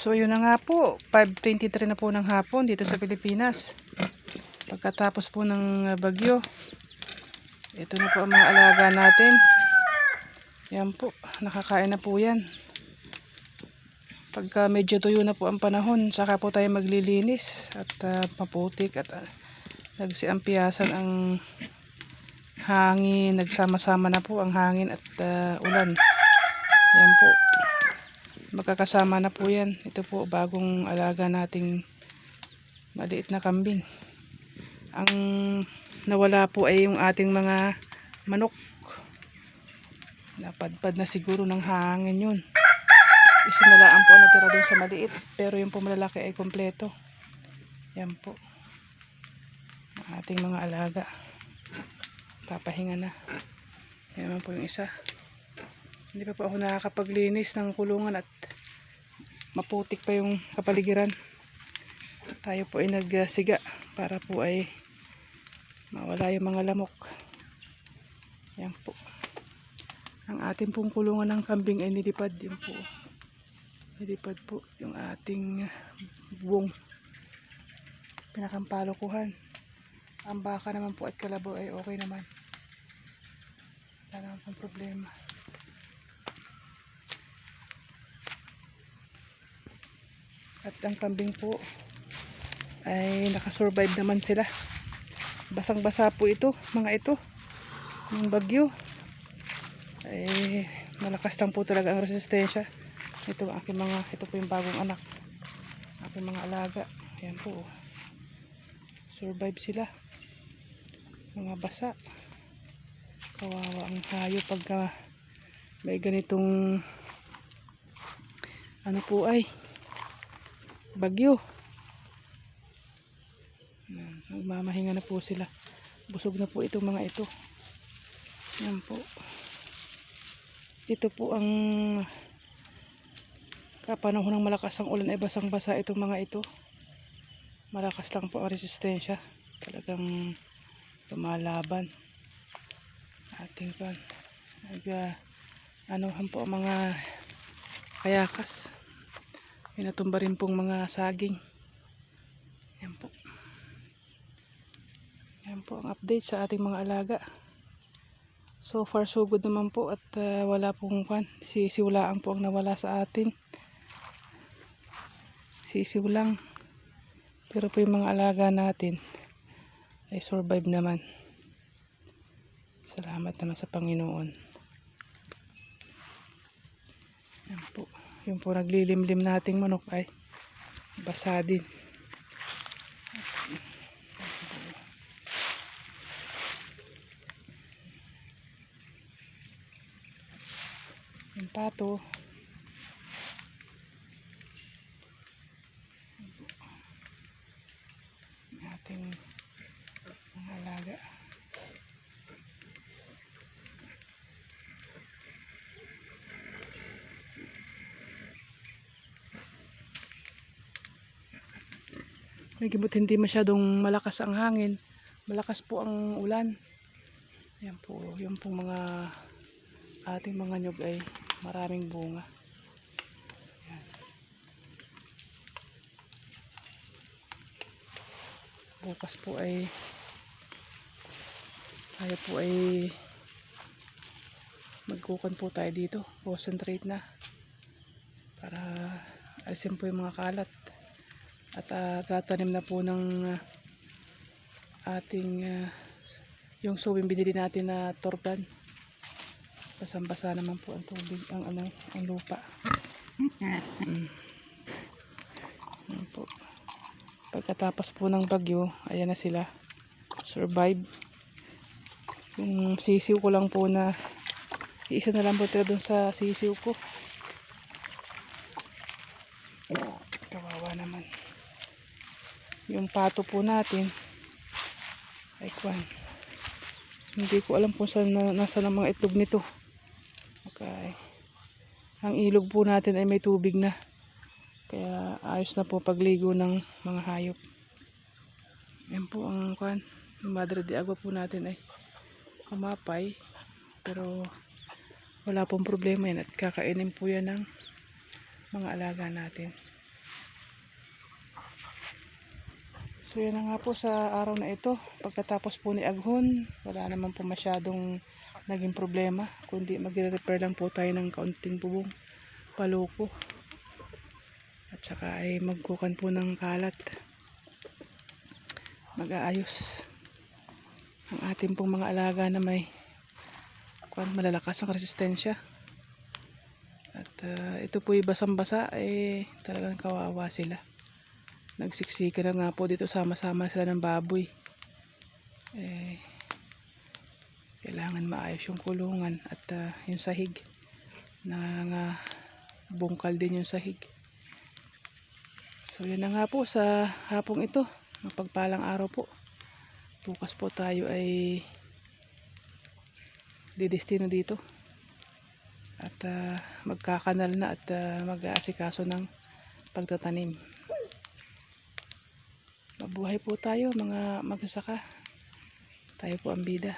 So yun na nga po, 5:23 na po ng hapon dito sa Pilipinas. Pagkatapos po ng bagyo, ito na po ang mga alaga natin. Yan po, nakakain na po yan. Pagka medyo tuyo na po ang panahon, saka po tayo maglilinis at maputik at nagsiampiyasan ang hangin, nagsama-sama na po ang hangin at ulan. Yan po, magkakasama na po yan. Ito po bagong alaga nating maliit na kambing. Ang nawala po ay yung ating mga manok. Napadpad na siguro ng hangin yun. Isinalaan po ang natira doon sa maliit, pero yung po malalaki ay kompleto. Yan po ang ating mga alaga, papahinga na. Yan naman po yung isa. Hindi pa po ako nakakapaglinis ng kulungan at maputik pa yung kapaligiran. Tayo po ay nagsiga para po ay mawala yung mga lamok. Yan po. Ang ating pong kulungan ng kambing ay nilipad. Yan po. Nilipad po yung ating buwong pinakampalokuhan. Ang baka naman po at kalabaw ay okay naman. Wala naman pong problema. At ang kambing po ay nakasurvive naman sila. Basang basa po ito, mga ito. Yung bagyo ay malakas lang po talaga ang resistensya. Ito po yung bagong anak, aking mga alaga. Ayan po, survive sila. Mga basa, kawawa ang hayop pagka may ganitong ano po ay bagyo. Magmamahinga na po sila. Busog na po itong mga ito. Yan po. Ito po ang kapanahon ng malakas ang ulan ay basang basa itong mga ito. Malakas lang po ang resistensya. Talagang lumalaban. Ating pan. Anuhan po ang mga kayakas. Pinatumba rin pong mga saging. Yan po. Yan po ang update sa ating mga alaga. So far so good naman po at wala pong sisiwlaan po ang nawala sa atin. Sisiw lang. Pero po yung mga alaga natin ay survive naman. Salamat naman sa Panginoon. Yan po. Yung po naglilimlim nating manok ay basa din. Yung pato. Yung ating mga alaga. Nagibot hindi masyadong malakas ang hangin. Malakas po ang ulan. Yan po. Yung pong mga ating mga nyug ay maraming bunga. Yan. Bukas po ay tayo po ay magkukan po tayo dito. Concentrate na para alisin po yung mga kalat. At tatanim na po ng ating yung sowing binili natin na tordan. Basang-basa naman po ang tubig, ang lupa. Yan po. Pagkatapos po ng bagyo, ayan na sila. Survive. Yung sisiw ko lang po na isa na lang po tira dun sa sisiw ko. Kawawa naman. Yung pato po natin ay kwan. Hindi ko alam kung saan nasa ng mga itlog nito. Okay. Ang ilog po natin ay may tubig na. Kaya ayos na po pagligo ng mga hayop. Yan po ang kwan. Yung Madre de Agua po natin ay kumapay. Pero wala pong problema yan at kakainin po yan ng mga alaga natin. So yan na nga po sa araw na ito. Pagkatapos po ni Aghon, wala naman po masyadong naging problema. Kundi magre-repair lang po tayo ng kaunting bubong paloko. At saka ay magkukan po ng kalat. Mag-aayos ang ating pong mga alaga na may malalakas ang resistensya. At ito po yung basang-basa, talagang kawawa sila. Nagsiksika na nga po dito, sama-sama sila ng baboy. Kailangan maayos yung kulungan at yung sahig. Bungkal din yung sahig. So yun na nga po sa hapong ito. Mapagpalang araw po. Bukas po tayo ay didestino dito. At magkakanal na at mag-aasikaso ng pagtatanim. Mabuhay po tayo mga magsasaka. Tayo po ang bida.